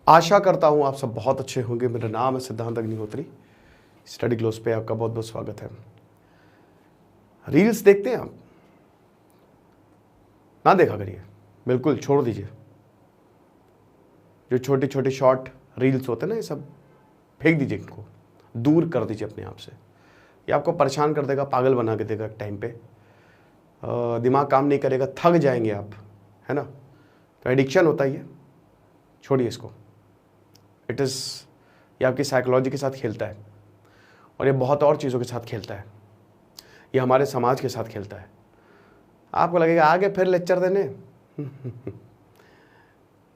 आशा करता हूँ आप सब बहुत अच्छे होंगे। मेरा नाम है सिद्धांत अग्निहोत्री। स्टडी ग्लोस पे आपका बहुत बहुत स्वागत है। रील्स देखते हैं आप? ना देखा करिए, बिल्कुल छोड़ दीजिए। जो छोटे छोटे शॉर्ट रील्स होते हैं ना, ये सब फेंक दीजिए, इनको दूर कर दीजिए अपने आप से। ये आपको परेशान कर देगा, पागल बना के देगा एक टाइम पे। दिमाग काम नहीं करेगा, थक जाएंगे आप, है ना। तो एडिक्शन होता ही है, छोड़िए इसको। ये आपकी साइकोलॉजी के साथ खेलता है और ये बहुत और चीज़ों के साथ खेलता है। ये हमारे समाज के साथ खेलता है। आपको लगेगा आगे फिर लेक्चर देने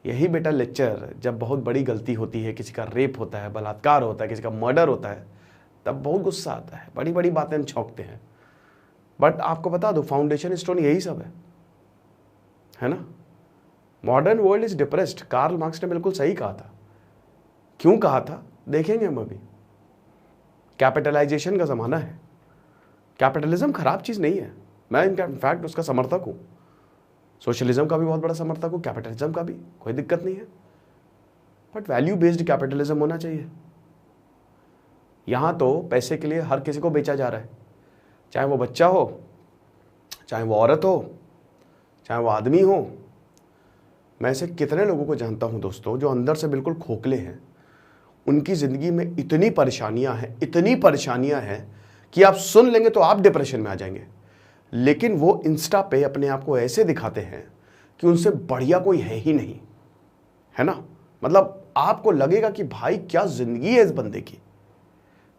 यही बेटा लेक्चर, जब बहुत बड़ी गलती होती है, किसी का रेप होता है, बलात्कार होता है, किसी का मर्डर होता है, तब बहुत गुस्सा आता है, बड़ी बड़ी बातें हम छौंकते हैं। बट आपको बता दो, फाउंडेशन स्टोन यही सब है ना। Modern world is depressed. Karl Marx ने बिल्कुल सही कहा था। क्यों कहा था देखेंगे हम अभी। कैपिटलाइजेशन का ज़माना है। कैपिटलिज्म खराब चीज़ नहीं है, मैं इनफैक्ट उसका समर्थक हूँ। सोशलिज्म का भी बहुत बड़ा समर्थक हूँ, कैपिटलिज्म का भी, कोई दिक्कत नहीं है। बट वैल्यू बेस्ड कैपिटलिज्म होना चाहिए। यहाँ तो पैसे के लिए हर किसी को बेचा जा रहा है, चाहे वो बच्चा हो, चाहे वो औरत हो, चाहे वो आदमी हो। मैं ऐसे कितने लोगों को जानता हूँ दोस्तों, जो अंदर से बिल्कुल खोखले हैं। उनकी ज़िंदगी में इतनी परेशानियां हैं कि आप सुन लेंगे तो आप डिप्रेशन में आ जाएंगे। लेकिन वो इंस्टा पे अपने आप को ऐसे दिखाते हैं कि उनसे बढ़िया कोई है ही नहीं, है ना। मतलब आपको लगेगा कि भाई क्या ज़िंदगी है इस बंदे की।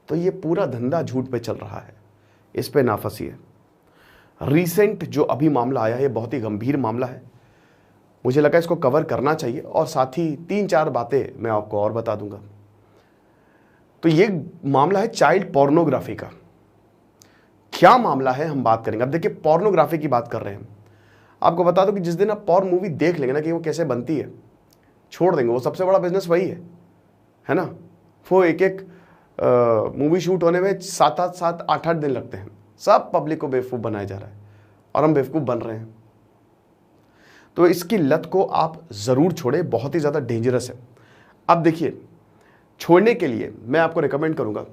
तो ये पूरा धंधा झूठ पे चल रहा है, इस पे ना फंसिए। रिसेंट जो अभी मामला आया है, बहुत ही गंभीर मामला है। मुझे लगा इसको कवर करना चाहिए और साथ ही 3-4 बातें मैं आपको और बता दूंगा। तो ये मामला है चाइल्ड पोर्नोग्राफी का। क्या मामला है हम बात करेंगे। अब देखिए, पोर्नोग्राफी की बात कर रहे हैं। आपको बता दो कि जिस दिन आप पोर्न मूवी देख लेंगे ना कि वो कैसे बनती है, छोड़ देंगे। वो सबसे बड़ा बिजनेस वही है ना। वो एक मूवी शूट होने में 7-8 दिन लगते हैं। सब पब्लिक को बेवकूफ़ बनाया जा रहा है और हम बेवकूफ़ बन रहे हैं। तो इसकी लत को आप ज़रूर छोड़ें, बहुत ही ज़्यादा डेंजरस है। अब देखिए, छोड़ने के लिए मैं आपको रिकमेंड करूंगा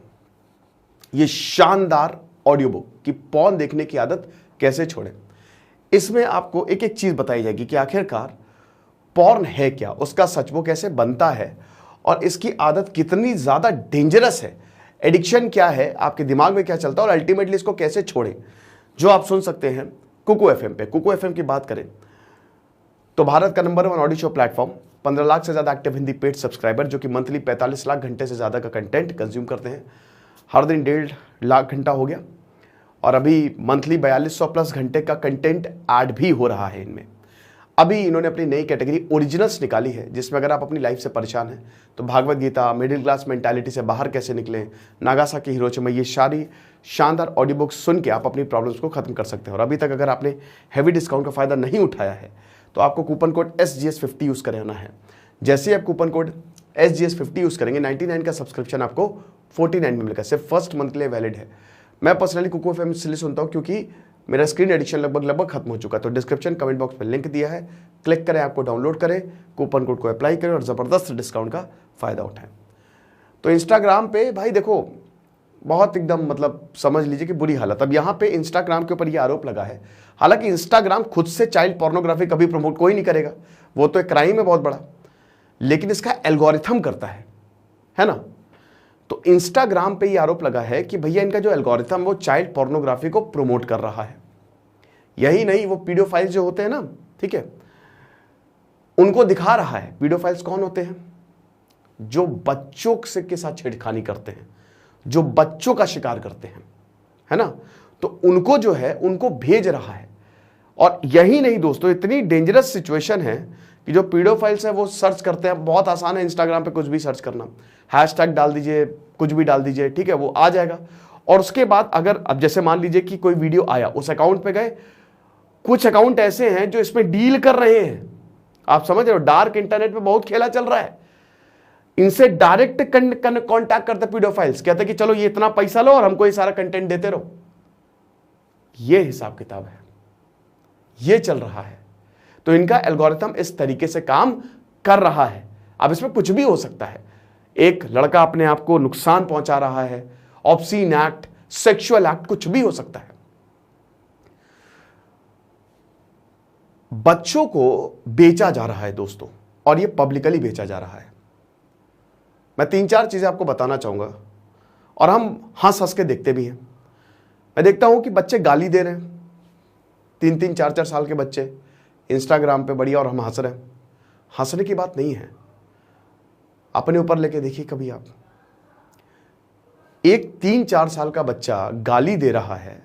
ये शानदार ऑडियो बुक कि पॉर्न देखने की आदत कैसे छोड़ें। इसमें आपको एक एक चीज़ बताई जाएगी कि आखिरकार पॉर्न है क्या, उसका सच वो कैसे बनता है और इसकी आदत कितनी ज़्यादा डेंजरस है, एडिक्शन क्या है, आपके दिमाग में क्या चलता है और अल्टीमेटली इसको कैसे छोड़ें। जो आप सुन सकते हैं कुकू एफएम पे। कुकू एफएम की बात करें तो भारत का number 1 audio show platform, 15 lakh से ज़्यादा एक्टिव हिंदी पेड सब्सक्राइबर, जो कि मंथली 45 लाख घंटे से ज़्यादा का कंटेंट कंज्यूम करते हैं। हर दिन 1.5 लाख घंटा हो गया और अभी मंथली 4200 प्लस घंटे का कंटेंट ऐड भी हो रहा है इनमें। अभी इन्होंने अपनी नई कैटेगरी ओरिजिनल्स निकाली है, जिसमें अगर आप अपनी लाइफ से परेशान हैं तो Bhagavad Gita, middle class mentality से बाहर कैसे निकलें, नागासाकी हिरोशिमा, ये सारी शानदार ऑडियो बुक्स सुन के आप अपनी प्रॉब्लम्स को खत्म कर सकते हैं। और अभी तक अगर आपने हैवी डिस्काउंट का फायदा नहीं उठाया है तो आपको कूपन कोड SGS50 यूज़ करना है। जैसे ही आप कूपन कोड SGS50 यूज़ करेंगे, 99 का सब्सक्रिप्शन आपको 49 में मिलेगा। सिर्फ फर्स्ट मंथ के लिए वैलिड है। मैं पर्सनली कुकू एफएम इसलिए सुनता हूँ क्योंकि मेरा स्क्रीन एडिक्शन लगभग खत्म हो चुका है। तो डिस्क्रिप्शन कमेंट बॉक्स में लिंक दिया है, क्लिक करें, आपको डाउनलोड करें, कूपन कोड को अप्लाई करें और ज़बरदस्त डिस्काउंट का फ़ायदा उठाएं। तो इंस्टाग्राम पे भाई देखो, बहुत एकदम मतलब समझ लीजिए कि बुरी हालत। अब यहाँ पे इंस्टाग्राम के ऊपर ये आरोप लगा है, हालांकि इंस्टाग्राम खुद से चाइल्ड पोर्नोग्राफी कभी प्रमोट कोई नहीं करेगा, वो तो एक क्राइम है बहुत बड़ा, लेकिन इसका एल्गोरिथम करता है ना। तो इंस्टाग्राम पे ये आरोप लगा है कि भैया इनका जो एल्गोरिथम वो चाइल्ड पोर्नोग्राफी को प्रमोट कर रहा है। यही नहीं, वो पीडोफाइल्स जो होते हैं ना, ठीक है, उनको दिखा रहा है। पीडोफाइल्स कौन होते हैं? जो बच्चों से के साथ छेड़खानी करते हैं, जो बच्चों का शिकार करते हैं, है ना। तो उनको जो है उनको भेज रहा है। और यही नहीं दोस्तों, इतनी डेंजरस सिचुएशन है कि जो पीडोफाइल्स है वो सर्च करते हैं। बहुत आसान है इंस्टाग्राम पे कुछ भी सर्च करना, हैशटैग डाल दीजिए, कुछ भी डाल दीजिए, ठीक है, वो आ जाएगा। और उसके बाद अगर अब जैसे मान लीजिए कि कोई वीडियो आया, उस अकाउंट पे गए, कुछ अकाउंट ऐसे हैं जो इसमें डील कर रहे हैं। आप समझ रहे हो, डार्क इंटरनेट पे बहुत खेला चल रहा है। इनसे डायरेक्ट कांटेक्ट करते पीडोफाइल्स, कहते कि चलो ये इतना पैसा लो और हमको ये सारा कंटेंट देते रहो। ये हिसाब किताब है, ये चल रहा है। तो इनका एल्गोरिथम इस तरीके से काम कर रहा है। अब इसमें कुछ भी हो सकता है। एक लड़का अपने आप को नुकसान पहुंचा रहा है, ऑब्सीन एक्ट, सेक्सुअल एक्ट, कुछ भी हो सकता है। बच्चों को बेचा जा रहा है दोस्तों, और ये पब्लिकली बेचा जा रहा है। मैं 3-4 चीजें आपको बताना चाहूंगा, और हम हंस हंस के देखते भी हैं। मैं देखता हूं कि बच्चे गाली दे रहे हैं, 3-3, 4-4 साल के बच्चे इंस्टाग्राम पे बढ़िया, और हम हंस रहे हैं। हंसने की बात नहीं है, अपने ऊपर लेके देखिए कभी आप। एक 3-4 साल का बच्चा गाली दे रहा है,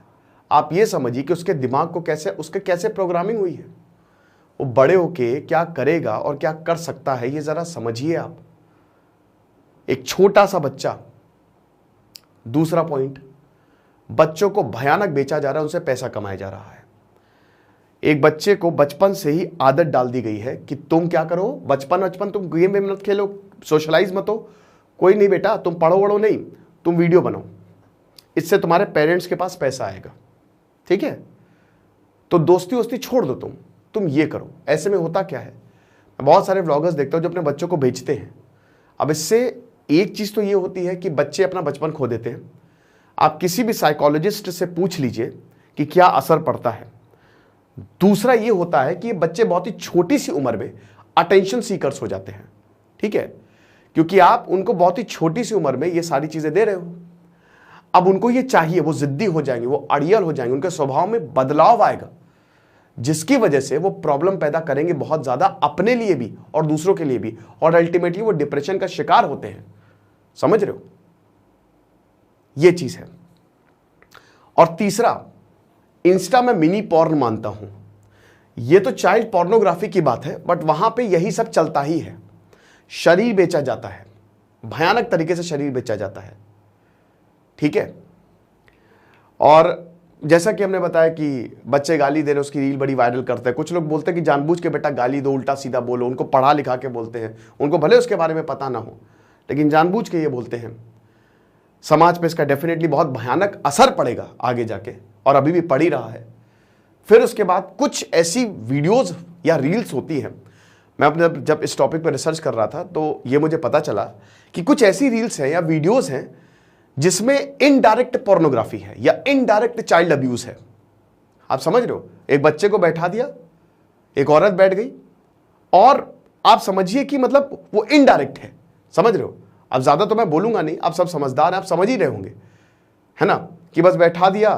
आप ये समझिए कि उसके दिमाग को कैसे प्रोग्रामिंग हुई है, वो बड़े होके क्या करेगा और क्या कर सकता है, ये जरा समझिए आप। एक छोटा सा बच्चा। दूसरा पॉइंट, बच्चों को भयानक बेचा जा रहा है, उनसे पैसा कमाया जा रहा है। एक बच्चे को बचपन से ही आदत डाल दी गई है कि तुम क्या करो, बचपन तुम गेम में मत खेलो, सोशलाइज मत हो, कोई नहीं बेटा, तुम पढ़ो वढ़ो नहीं, तुम वीडियो बनाओ, इससे तुम्हारे पेरेंट्स के पास पैसा आएगा, ठीक है। तो दोस्ती वोस्ती छोड़ दो, तुम ये करो। ऐसे में होता क्या है, बहुत सारे व्लॉगर्स देखता हूं जो अपने बच्चों को बेचते हैं। अब इससे एक चीज तो ये होती है कि बच्चे अपना बचपन खो देते हैं। आप किसी भी साइकोलॉजिस्ट से पूछ लीजिए कि क्या असर पड़ता है। दूसरा ये होता है कि ये बच्चे बहुत ही छोटी सी उम्र में अटेंशन सीकर्स हो जाते हैं, ठीक है, क्योंकि आप उनको बहुत ही छोटी सी उम्र में ये सारी चीजें दे रहे हो। अब उनको ये चाहिए, वो जिद्दी हो जाएंगे, वो अड़ियल हो जाएंगे, उनके स्वभाव में बदलाव आएगा, जिसकी वजह से वो प्रॉब्लम पैदा करेंगे बहुत ज्यादा, अपने लिए भी और दूसरों के लिए भी, और अल्टीमेटली वो डिप्रेशन का शिकार होते हैं। समझ रहे हो, ये चीज है। और तीसरा, इंस्टा में मिनी पॉर्न मानता हूं, ये तो चाइल्ड पोर्नोग्राफी की बात है, बट वहां पे यही सब चलता ही है। शरीर बेचा जाता है, भयानक तरीके से शरीर बेचा जाता है, ठीक है। और जैसा कि हमने बताया कि बच्चे गाली दे रहे, उसकी रील बड़ी वायरल करते हैं। कुछ लोग बोलते हैं कि जानबूझ के बेटा गाली दो, उल्टा सीधा बोलो, उनको पढ़ा लिखा के बोलते हैं, उनको भले उसके बारे में पता ना हो, लेकिन जानबूझ के ये बोलते हैं। समाज पे इसका डेफिनेटली बहुत भयानक असर पड़ेगा आगे जाके, और अभी भी पड़ ही रहा है। फिर उसके बाद कुछ ऐसी वीडियोस या रील्स होती हैं, मैं अपने जब इस टॉपिक पर रिसर्च कर रहा था तो ये मुझे पता चला कि कुछ ऐसी रील्स हैं या वीडियोस हैं जिसमें इनडायरेक्ट पोर्नोग्राफी है या इनडायरेक्ट चाइल्ड अब्यूज है। आप समझ रहे हो, एक बच्चे को बैठा दिया, एक औरत बैठ गई, और आप समझिए कि मतलब वो इनडायरेक्ट है। समझ रहे हो, अब ज्यादा तो मैं बोलूंगा नहीं, आप सब समझदार हैं, आप समझ ही रहे होंगे, है ना, कि बस बैठा दिया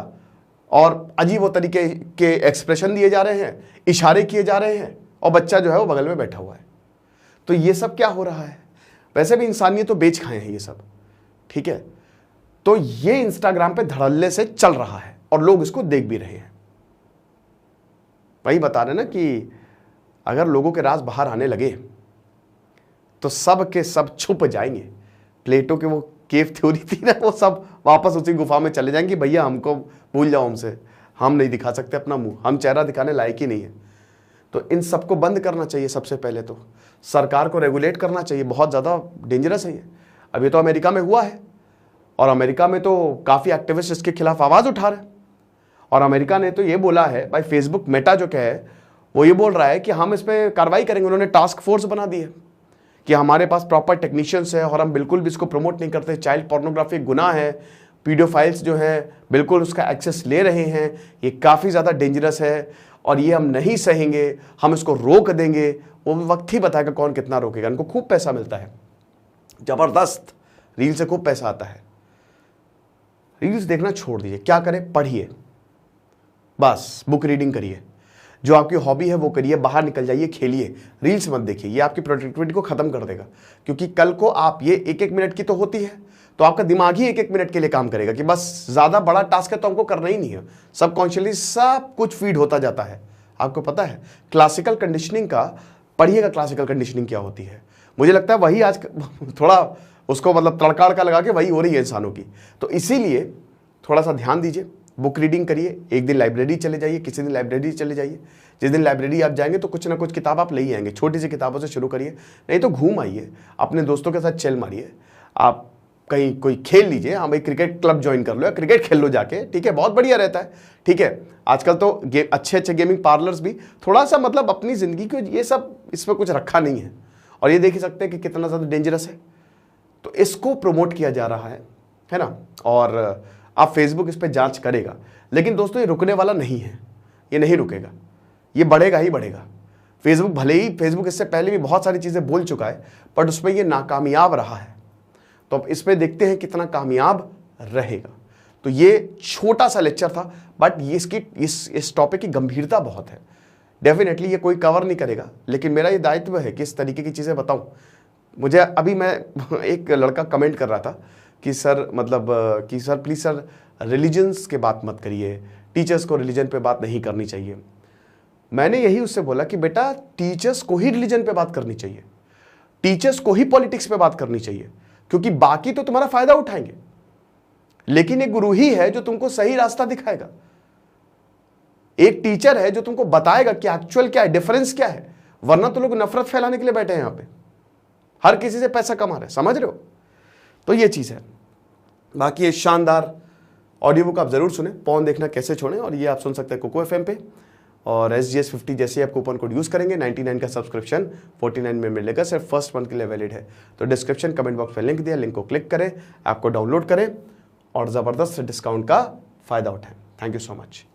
और अजीब वो तरीके के एक्सप्रेशन दिए जा रहे हैं, इशारे किए जा रहे हैं, और बच्चा जो है वो बगल में बैठा हुआ है। तो ये सब क्या हो रहा है, वैसे भी इंसानियत तो बेच खाए हैं ये सब, ठीक है। तो ये इंस्टाग्राम पे धड़ल्ले से चल रहा है और लोग इसको देख भी रहे हैं। वही बता रहे ना कि अगर लोगों के राज बाहर आने लगे तो सब के सब छुप जाएंगे। प्लेटो के वो केव थ्योरी थी ना, वो सब वापस उसी गुफा में चले जाएंगे। भैया हमको भूल जाओ, हमसे हम नहीं दिखा सकते अपना मुंह, हम चेहरा दिखाने लायक ही नहीं है। तो इन सबको बंद करना चाहिए। सबसे पहले तो सरकार को रेगुलेट करना चाहिए, बहुत ज़्यादा डेंजरस है ये। अभी तो अमेरिका में हुआ है, और अमेरिका में तो काफ़ी एक्टिविस्ट इसके खिलाफ आवाज़ उठा रहे हैं। और अमेरिका ने तो ये बोला है, भाई फेसबुक मेटा जो क्या है वो ये बोल रहा है कि हम इस पर कार्रवाई करेंगे। उन्होंने टास्क फोर्स बना दी है कि हमारे पास प्रॉपर टेक्नीशियंस है और हम बिल्कुल भी इसको प्रमोट नहीं करते। चाइल्ड पोर्नोग्राफी गुनाह है, पीडियोफाइल्स जो हैं बिल्कुल उसका एक्सेस ले रहे हैं, ये काफ़ी ज़्यादा डेंजरस है और ये हम नहीं सहेंगे, हम इसको रोक देंगे। वो वक्त ही बताएगा कौन कितना रोकेगा। इनको खूब पैसा मिलता है, ज़बरदस्त, रील से खूब पैसा आता है। रील्स देखना छोड़ दीजिए, क्या करें, पढ़िए, बस बुक रीडिंग करिए, जो आपकी हॉबी है वो करिए, बाहर निकल जाइए, खेलिए, रील्स मत देखिए। ये आपकी प्रोडक्टिविटी को खत्म कर देगा, क्योंकि कल को आप ये 1-1 मिनट की तो होती है, तो आपका दिमाग ही 1-1 मिनट के लिए काम करेगा कि बस ज़्यादा बड़ा टास्क है तो हमको करना ही नहीं है। सबकॉन्शियसली सब कुछ फीड होता जाता है। आपको पता है क्लासिकल कंडीशनिंग का, पढ़िएगा क्लासिकल कंडीशनिंग क्या होती है। मुझे लगता है वही आज थोड़ा उसको मतलब तड़का अड़का लगा के वही हो रही है इंसानों की। तो इसीलिए थोड़ा सा ध्यान दीजिए, बुक रीडिंग करिए, एक दिन लाइब्रेरी चले जाइए, किसी दिन लाइब्रेरी चले जाइए। जिस दिन लाइब्रेरी आप जाएंगे तो कुछ ना कुछ किताब आप ले ही आएंगे। छोटी सी किताबों से शुरू करिए, नहीं तो घूम आइए, अपने दोस्तों के साथ चल मारिए, आप कहीं कोई खेल लीजिए। हाँ भाई, क्रिकेट क्लब ज्वाइन कर लो या क्रिकेट खेल लो जाके, ठीक है, बहुत बढ़िया रहता है, ठीक है। आजकल तो अच्छे अच्छे गेमिंग पार्लर्स भी, थोड़ा सा मतलब अपनी ज़िंदगी को ये सब इसमें कुछ रखा नहीं है, और ये देख ही सकते हैं कि कितना ज़्यादा डेंजरस है। तो इसको प्रमोट किया जा रहा है ना। और आप फेसबुक इस पर जांच करेगा, लेकिन दोस्तों ये रुकने वाला नहीं है, ये नहीं रुकेगा, ये बढ़ेगा ही बढ़ेगा। फेसबुक भले ही फेसबुक इससे पहले भी बहुत सारी चीज़ें बोल चुका है, बट उसमें ये नाकामयाब रहा है। तो अब इसमें देखते हैं कितना कामयाब रहेगा। तो ये छोटा सा लेक्चर था, बट ये इस टॉपिक की गंभीरता बहुत है। डेफिनेटली ये कोई कवर नहीं करेगा, लेकिन मेरा ये दायित्व है कि इस तरीके की चीज़ें बताऊं। मुझे अभी मैं एक लड़का कमेंट कर रहा था कि सर कि सर प्लीज़ सर रिलीजन्स के बात मत करिए, टीचर्स को रिलीजन पे बात नहीं करनी चाहिए। मैंने यही उससे बोला कि बेटा टीचर्स को ही रिलीजन पे बात करनी चाहिए, टीचर्स को ही पॉलिटिक्स पे बात करनी चाहिए, क्योंकि बाकी तो तुम्हारा फायदा उठाएंगे, लेकिन एक गुरु ही है जो तुमको सही रास्ता दिखाएगा। एक टीचर है जो तुमको बताएगा कि एक्चुअल क्या है, डिफरेंस क्या है। वरना तो लोग नफरत फैलाने के लिए बैठे हैं यहां पे, हर किसी से पैसा कमा रहे, समझ रहे हो। तो ये चीज है। बाकी ये शानदार ऑडियो बुक आप जरूर सुने, पॉन देखना कैसे छोड़ें, और ये आप सुन सकते हैं कोको एफएम पे। और SGS 50 जैसे आप कूपन कोड यूज करेंगे 99 का सब्सक्रिप्शन 49 में मिलेगा, सिर्फ फर्स्ट मंथ के लिए वैलिड है। तो डिस्क्रिप्शन कमेंट बॉक्स में लिंक दिया, लिंक को क्लिक करें, ऐप को डाउनलोड करें और जबरदस्त डिस्काउंट का फायदा उठाएं। Thank you so much.